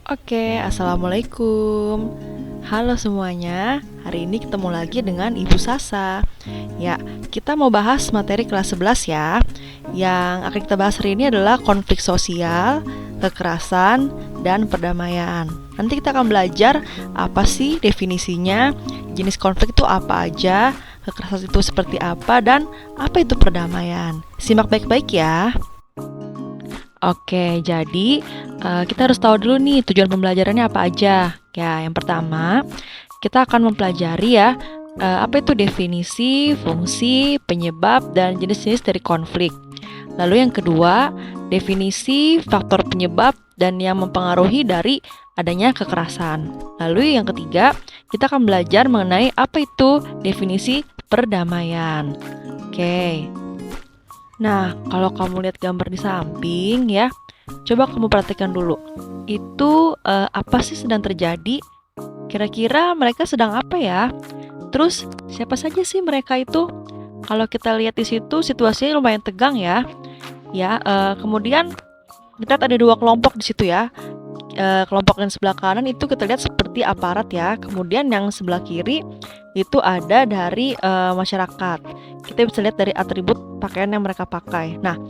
Oke, assalamualaikum. Halo semuanya, hari ini ketemu lagi dengan Ibu Sasa. Ya, kita mau bahas materi kelas 11 ya. Yang akan kita bahas hari ini adalah konflik sosial, kekerasan, dan perdamaian. Nanti kita akan belajar apa sih definisinya, jenis konflik itu apa aja, kekerasan itu seperti apa, dan apa itu perdamaian. Simak baik-baik ya. Oke, jadi kita harus tahu dulu nih tujuan pembelajarannya apa aja. Ya, yang pertama, kita akan mempelajari ya apa itu definisi, fungsi, penyebab, dan jenis-jenis dari konflik. Lalu yang kedua, definisi, faktor penyebab, dan yang mempengaruhi dari adanya kekerasan. Lalu yang ketiga, kita akan belajar mengenai apa itu definisi perdamaian. Oke. Nah, kalau kamu lihat gambar di samping ya, coba kamu perhatikan dulu. Itu apa sih sedang terjadi? Kira-kira mereka sedang apa ya? Terus siapa saja sih mereka itu? Kalau kita lihat di situ situasinya lumayan tegang ya. Ya, kemudian kita lihat ada dua kelompok di situ ya. Kelompok yang sebelah kanan itu kita lihat seperti aparat ya. Kemudian yang sebelah kiri itu ada dari masyarakat. Kita bisa lihat dari atribut pakaian yang mereka pakai. Nah,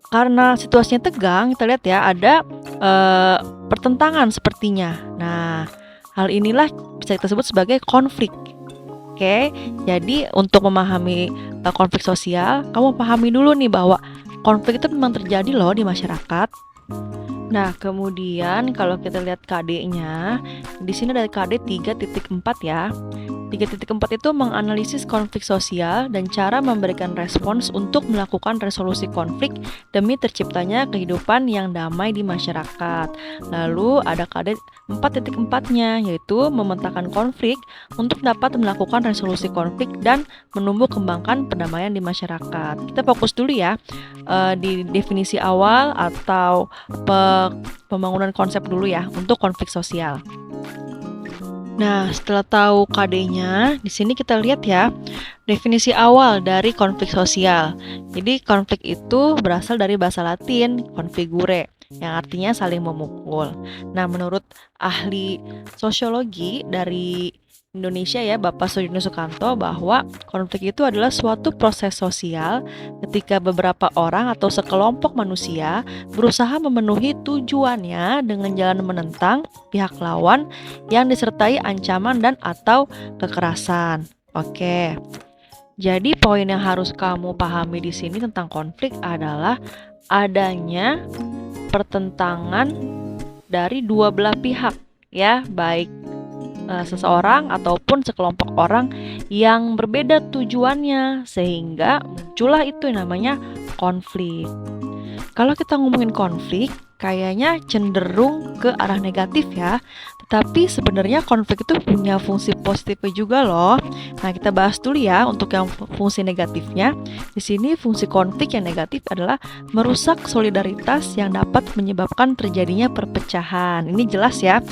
karena situasinya tegang, kita lihat ya ada pertentangan sepertinya. Nah, hal inilah bisa kita sebut sebagai konflik. Oke, jadi untuk memahami konflik sosial, kamu pahami dulu nih bahwa konflik itu memang terjadi loh di masyarakat. Nah, kemudian kalau kita lihat KD-nya, di sini ada KD 3.4 ya. 3.4 itu menganalisis konflik sosial dan cara memberikan respons untuk melakukan resolusi konflik demi terciptanya kehidupan yang damai di masyarakat. Lalu ada KD 4.4-nya, yaitu memetakan konflik untuk dapat melakukan resolusi konflik dan menumbuh kembangkan perdamaian di masyarakat. Kita fokus dulu ya di definisi awal atau pembangunan konsep dulu ya untuk konflik sosial. Nah, setelah tahu KD-nya, di sini kita lihat ya definisi awal dari konflik sosial. Jadi konflik itu berasal dari bahasa Latin configure, yang artinya saling memukul. Nah, menurut ahli sosiologi dari Indonesia ya, Bapak Sudiono Sukanto, bahwa konflik itu adalah suatu proses sosial ketika beberapa orang atau sekelompok manusia berusaha memenuhi tujuannya dengan jalan menentang pihak lawan yang disertai ancaman dan atau kekerasan. Oke. Jadi poin yang harus kamu pahami di sini tentang konflik adalah adanya pertentangan dari dua belah pihak ya, baik seseorang ataupun sekelompok orang yang berbeda tujuannya sehingga muncullah itu yang namanya konflik. Kalau kita ngomongin konflik, kayaknya cenderung ke arah negatif ya. Tetapi sebenarnya konflik itu punya fungsi positifnya juga loh. Nah, kita bahas dulu ya untuk yang fungsi negatifnya. Di sini fungsi konflik yang negatif adalah merusak solidaritas yang dapat menyebabkan terjadinya perpecahan. Ini jelas ya,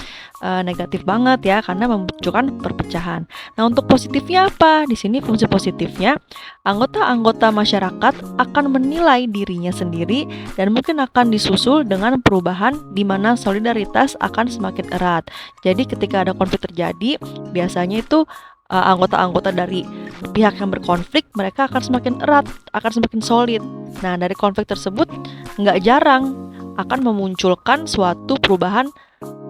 negatif banget ya karena memunculkan perpecahan. Nah, untuk positifnya apa? Di sini fungsi positifnya, anggota-anggota masyarakat akan menilai dirinya sendiri dan mungkin akan disusul dengan perubahan di mana solidaritas akan semakin erat. Jadi ketika ada konflik terjadi, biasanya itu anggota-anggota dari pihak yang berkonflik mereka akan semakin erat, akan semakin solid. Nah, dari konflik tersebut nggak jarang akan memunculkan suatu perubahan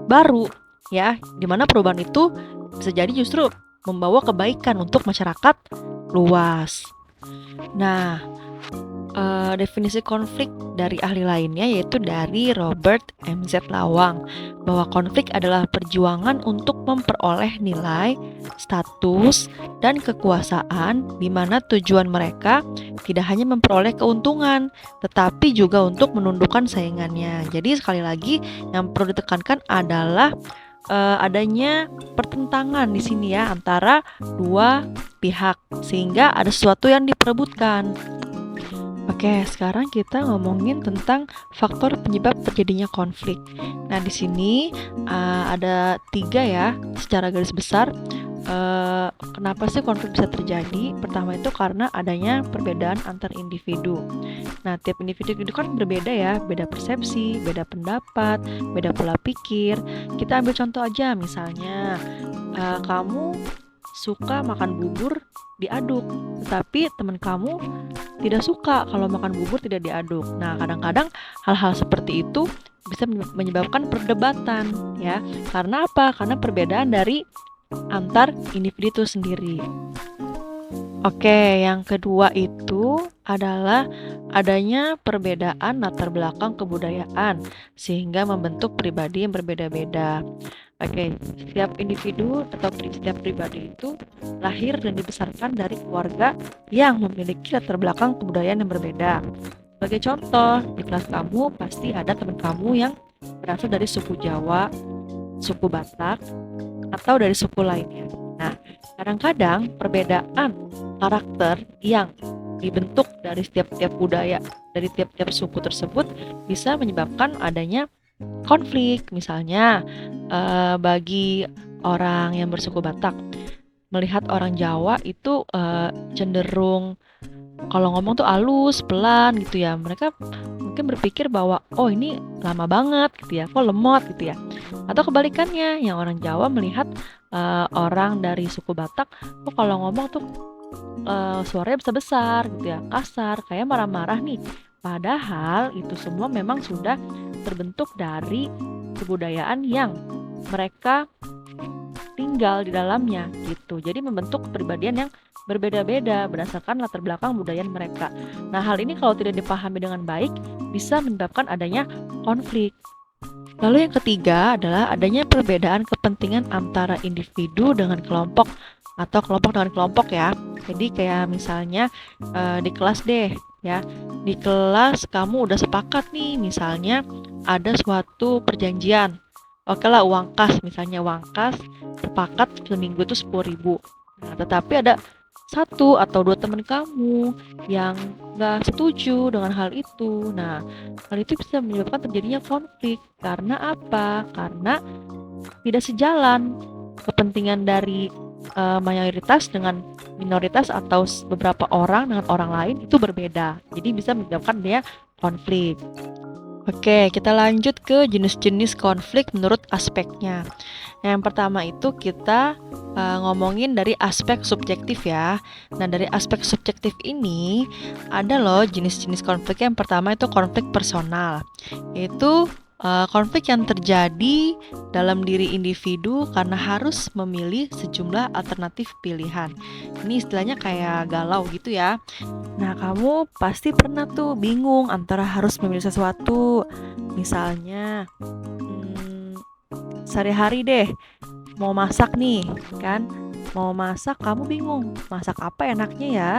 baru ya, dimana perubahan itu bisa jadi justru membawa kebaikan untuk masyarakat luas. Nah, definisi konflik dari ahli lainnya yaitu dari Robert M.Z. Lawang, bahwa konflik adalah perjuangan untuk memperoleh nilai, status, dan kekuasaan di mana tujuan mereka tidak hanya memperoleh keuntungan, tetapi juga untuk menundukkan saingannya. Jadi sekali lagi yang perlu ditekankan adalah adanya pertentangan di sini ya antara dua pihak sehingga ada sesuatu yang diperebutkan. Oke, sekarang kita ngomongin tentang faktor penyebab terjadinya konflik. Nah, di sini ada 3 ya, secara garis besar. Kenapa sih konflik bisa terjadi? Pertama itu karena adanya perbedaan antar individu. Nah, tiap individu itu kan berbeda ya, beda persepsi, beda pendapat, beda pola pikir. Kita ambil contoh aja, misalnya kamu suka makan bubur diaduk, tetapi teman kamu tidak suka kalau makan bubur tidak diaduk. Nah, kadang-kadang hal-hal seperti itu bisa menyebabkan perdebatan ya. Karena apa? Karena perbedaan dari antar individu itu sendiri. Oke, yang kedua itu adalah adanya perbedaan latar belakang kebudayaan sehingga membentuk pribadi yang berbeda-beda. Oke, setiap individu atau setiap pribadi itu lahir dan dibesarkan dari keluarga yang memiliki latar belakang kebudayaan yang berbeda. Sebagai contoh, di kelas kamu pasti ada teman kamu yang berasal dari suku Jawa, suku Batak, atau dari suku lainnya. Nah, kadang-kadang perbedaan karakter yang dibentuk dari setiap-tiap budaya, dari tiap-tiap suku tersebut bisa menyebabkan adanya konflik. Misalnya bagi orang yang bersuku Batak melihat orang Jawa itu cenderung kalau ngomong tuh halus, pelan gitu ya. Mereka mungkin berpikir bahwa oh ini lama banget gitu ya, kok lemot gitu ya. Atau kebalikannya, yang orang Jawa melihat orang dari suku Batak kok kalau ngomong tuh suaranya besar-besar gitu ya, kasar, kayak marah-marah nih. Padahal itu semua memang sudah terbentuk dari kebudayaan yang mereka tinggal di dalamnya gitu. Jadi membentuk kepribadian yang berbeda-beda berdasarkan latar belakang budaya mereka. Nah, hal ini kalau tidak dipahami dengan baik bisa menyebabkan adanya konflik. Lalu yang ketiga adalah adanya perbedaan kepentingan antara individu dengan kelompok atau kelompok dengan kelompok ya. Jadi kayak misalnya di kelas deh ya. Di kelas kamu udah sepakat nih, misalnya ada suatu perjanjian. Oke lah, uang kas, misalnya uang kas sepakat seminggu itu 10.000. Nah, tetapi ada 1 atau 2 teman kamu yang nggak setuju dengan hal itu. Nah, hal itu bisa menyebabkan terjadinya konflik. Karena apa? Karena tidak sejalan kepentingan dari mayoritas dengan minoritas atau beberapa orang dengan orang lain itu berbeda. Jadi bisa menyebabkan dia konflik. Oke, kita lanjut ke jenis-jenis konflik menurut aspeknya. Yang pertama itu kita ngomongin dari aspek subjektif ya. Nah, dari aspek subjektif ini ada loh jenis-jenis konflik. Yang pertama itu konflik personal. Yaitu konflik yang terjadi dalam diri individu karena harus memilih sejumlah alternatif pilihan. Ini istilahnya kayak galau gitu ya. Nah, kamu pasti pernah tuh bingung antara harus memilih sesuatu. Misalnya, sehari-hari deh, mau masak nih, kan? Mau masak, kamu bingung, masak apa enaknya ya?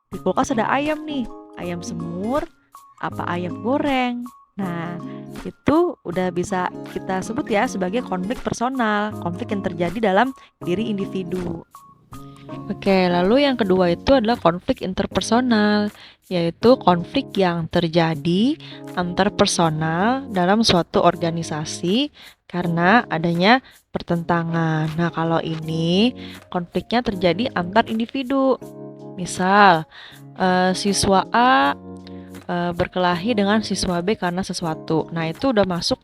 Di kulkas ada ayam nih, ayam semur, apa ayam goreng. Nah, itu udah bisa kita sebut ya sebagai konflik personal, konflik yang terjadi dalam diri individu. Oke, lalu yang kedua itu adalah konflik interpersonal, yaitu konflik yang terjadi antar personal dalam suatu organisasi karena adanya pertentangan. Nah, kalau ini konfliknya terjadi antar individu. Misal, siswa A berkelahi dengan siswa B karena sesuatu. Nah, itu udah masuk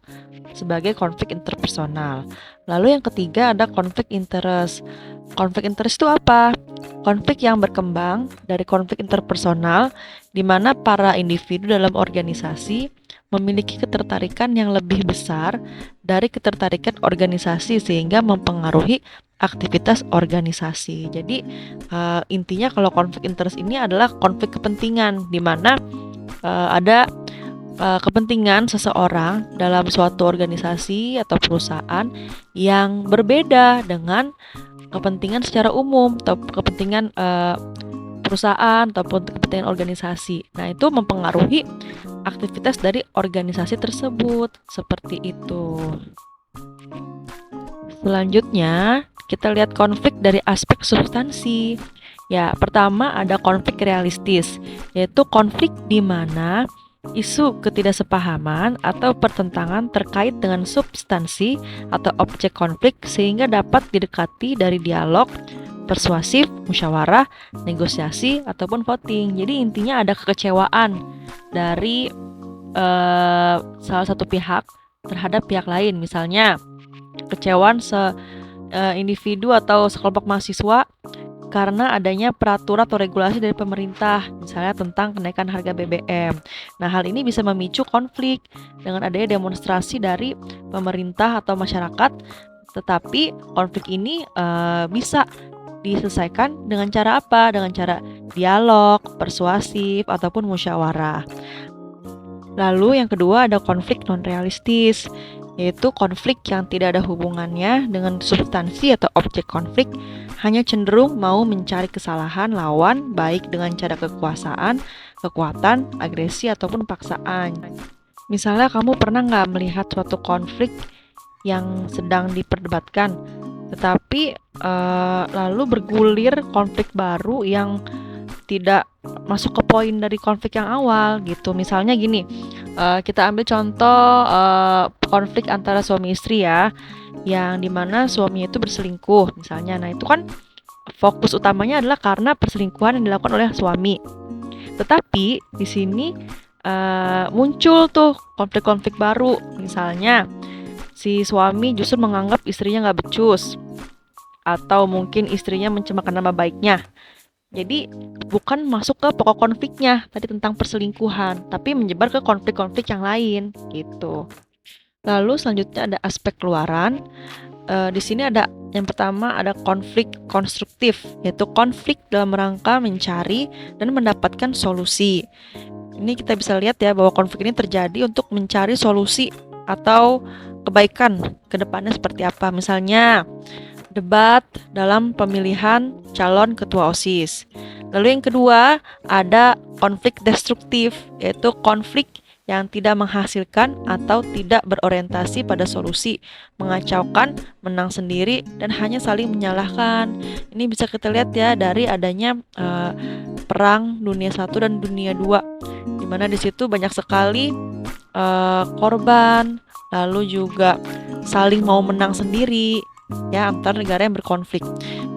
sebagai konflik interpersonal. Lalu yang ketiga ada konflik interest. Konflik interest itu apa? Konflik yang berkembang dari konflik interpersonal di mana para individu dalam organisasi memiliki ketertarikan yang lebih besar dari ketertarikan organisasi sehingga mempengaruhi aktivitas organisasi. Jadi intinya kalau konflik interest ini adalah konflik kepentingan di mana ada kepentingan seseorang dalam suatu organisasi atau perusahaan yang berbeda dengan kepentingan secara umum atau kepentingan perusahaan ataupun kepentingan organisasi. Nah, itu mempengaruhi aktivitas dari organisasi tersebut. Seperti itu. Selanjutnya, kita lihat konflik dari aspek substansi, Ya, pertama ada konflik realistis, yaitu konflik di mana isu ketidaksepahaman atau pertentangan terkait dengan substansi atau objek konflik sehingga dapat didekati dari dialog, persuasif, musyawarah, negosiasi, ataupun voting. Jadi intinya ada kekecewaan dari salah satu pihak terhadap pihak lain. Misalnya kekecewaan individu atau sekelompok mahasiswa karena adanya peraturan atau regulasi dari pemerintah, misalnya tentang kenaikan harga BBM. Nah, hal ini bisa memicu konflik dengan adanya demonstrasi dari pemerintah atau masyarakat, tetapi konflik ini bisa diselesaikan dengan cara apa? Dengan cara dialog, persuasif, ataupun musyawarah. Lalu yang kedua ada konflik non-realistis, yaitu konflik yang tidak ada hubungannya dengan substansi atau objek konflik, hanya cenderung mau mencari kesalahan lawan baik dengan cara kekuasaan, kekuatan, agresi, ataupun paksaan. Misalnya kamu pernah nggak melihat suatu konflik yang sedang diperdebatkan, tetapi lalu bergulir konflik baru yang tidak masuk ke poin dari konflik yang awal gitu. Misalnya gini, kita ambil contoh konflik antara suami istri ya, yang dimana suaminya itu berselingkuh misalnya. Nah itu kan fokus utamanya adalah karena perselingkuhan yang dilakukan oleh suami. Tetapi di sini muncul tuh konflik-konflik baru. Misalnya si suami justru menganggap istrinya nggak becus, atau mungkin istrinya mencemarkan nama baiknya. Jadi bukan masuk ke pokok konfliknya tadi tentang perselingkuhan, tapi menyebar ke konflik-konflik yang lain gitu. Lalu selanjutnya ada aspek keluaran. Di sini ada yang pertama ada konflik konstruktif, yaitu konflik dalam rangka mencari dan mendapatkan solusi. Ini kita bisa lihat ya bahwa konflik ini terjadi untuk mencari solusi atau kebaikan ke depannya seperti apa. Misalnya debat dalam pemilihan calon ketua OSIS. Lalu yang kedua ada konflik destruktif, yaitu konflik yang tidak menghasilkan atau tidak berorientasi pada solusi, mengacaukan, menang sendiri, dan hanya saling menyalahkan. Ini bisa kita lihat ya dari adanya perang dunia 1 dan dunia 2, di mana di situ banyak sekali korban, lalu juga saling mau menang sendiri ya antar negara yang berkonflik.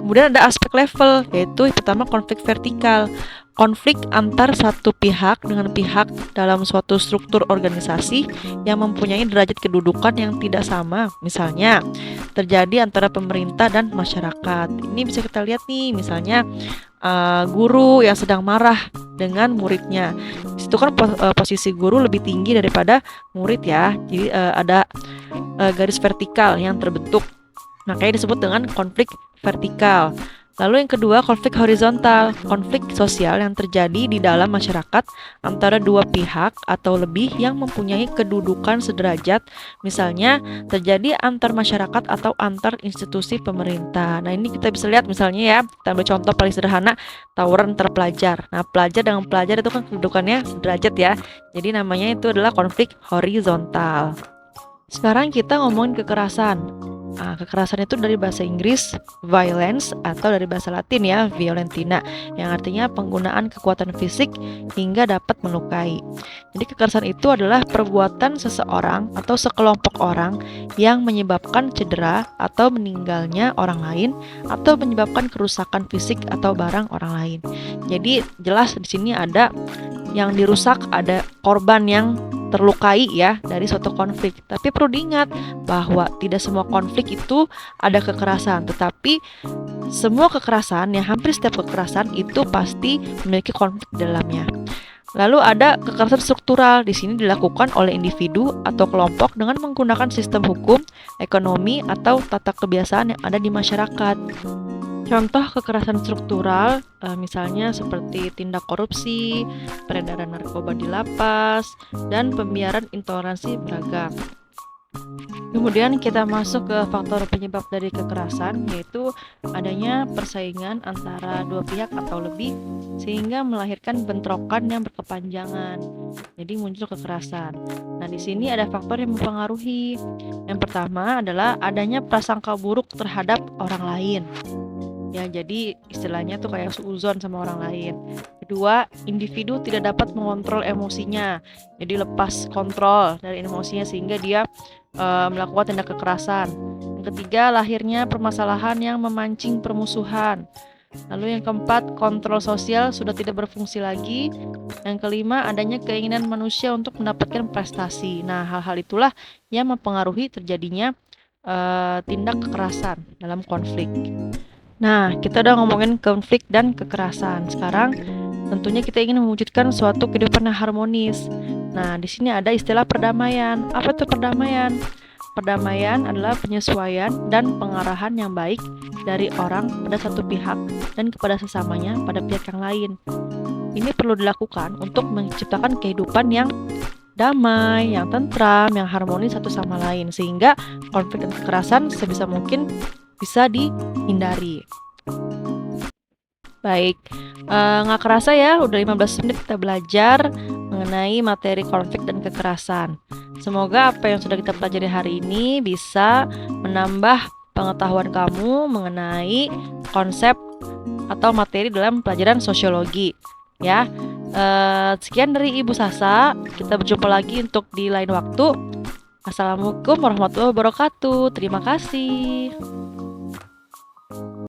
Kemudian ada aspek level, yaitu pertama konflik vertikal, konflik antar satu pihak dengan pihak dalam suatu struktur organisasi yang mempunyai derajat kedudukan yang tidak sama. Misalnya terjadi antara pemerintah dan masyarakat. Ini bisa kita lihat nih, misalnya guru yang sedang marah dengan muridnya. Di situ kan posisi guru lebih tinggi daripada murid ya. Jadi ada garis vertikal yang terbentuk. Makanya disebut dengan konflik vertikal. Lalu yang kedua, konflik horizontal, konflik sosial yang terjadi di dalam masyarakat antara dua pihak atau lebih yang mempunyai kedudukan sederajat, misalnya terjadi antar masyarakat atau antar institusi pemerintah. Nah ini kita bisa lihat misalnya ya, kita ambil contoh paling sederhana, tawuran antar pelajar. Nah pelajar dengan pelajar itu kan kedudukannya sederajat ya, jadi namanya itu adalah konflik horizontal. Sekarang kita ngomongin kekerasan. Nah, kekerasan itu dari bahasa Inggris violence atau dari bahasa Latin ya violentina, yang artinya penggunaan kekuatan fisik hingga dapat melukai. Jadi kekerasan itu adalah perbuatan seseorang atau sekelompok orang yang menyebabkan cedera atau meninggalnya orang lain atau menyebabkan kerusakan fisik atau barang orang lain. Jadi jelas di sini ada yang dirusak, ada korban yang terlukai ya dari suatu konflik. Tapi perlu diingat bahwa tidak semua konflik itu ada kekerasan, tetapi semua kekerasan, ya hampir setiap kekerasan itu pasti memiliki konflik di dalamnya. Lalu ada kekerasan struktural. Di sini dilakukan oleh individu atau kelompok dengan menggunakan sistem hukum, ekonomi, atau tata kebiasaan yang ada di masyarakat. Contoh kekerasan struktural misalnya seperti tindak korupsi, peredaran narkoba di lapas, dan pembiaran intoleransi beragam. Kemudian kita masuk ke faktor penyebab dari kekerasan, yaitu adanya persaingan antara dua pihak atau lebih sehingga melahirkan bentrokan yang berkepanjangan. Jadi muncul kekerasan. Nah, di sini ada faktor yang mempengaruhi. Yang pertama adalah adanya prasangka buruk terhadap orang lain. Ya, jadi istilahnya tuh kayak suuzon sama orang lain. Kedua, individu tidak dapat mengontrol emosinya. Jadi lepas kontrol dari emosinya sehingga dia melakukan tindak kekerasan. Yang ketiga, lahirnya permasalahan yang memancing permusuhan. Lalu yang keempat, kontrol sosial sudah tidak berfungsi lagi. Yang kelima, adanya keinginan manusia untuk mendapatkan prestasi. Nah, hal-hal itulah yang mempengaruhi terjadinya tindak kekerasan dalam konflik. Nah, kita udah ngomongin konflik dan kekerasan. Sekarang tentunya kita ingin mewujudkan suatu kehidupan yang harmonis. Nah, di sini ada istilah perdamaian. Apa itu perdamaian? Perdamaian adalah penyesuaian dan pengarahan yang baik dari orang pada satu pihak dan kepada sesamanya pada pihak yang lain. Ini perlu dilakukan untuk menciptakan kehidupan yang damai, yang tentram, yang harmonis satu sama lain, sehingga konflik dan kekerasan sebisa mungkin bisa dihindari. Baik, nggak kerasa ya udah 15 menit kita belajar mengenai materi konflik dan kekerasan. Semoga apa yang sudah kita pelajari hari ini bisa menambah pengetahuan kamu mengenai konsep atau materi dalam pelajaran sosiologi. Ya, sekian dari Ibu Sasa. Kita berjumpa lagi untuk di lain waktu. Assalamualaikum warahmatullahi wabarakatuh. Terima kasih.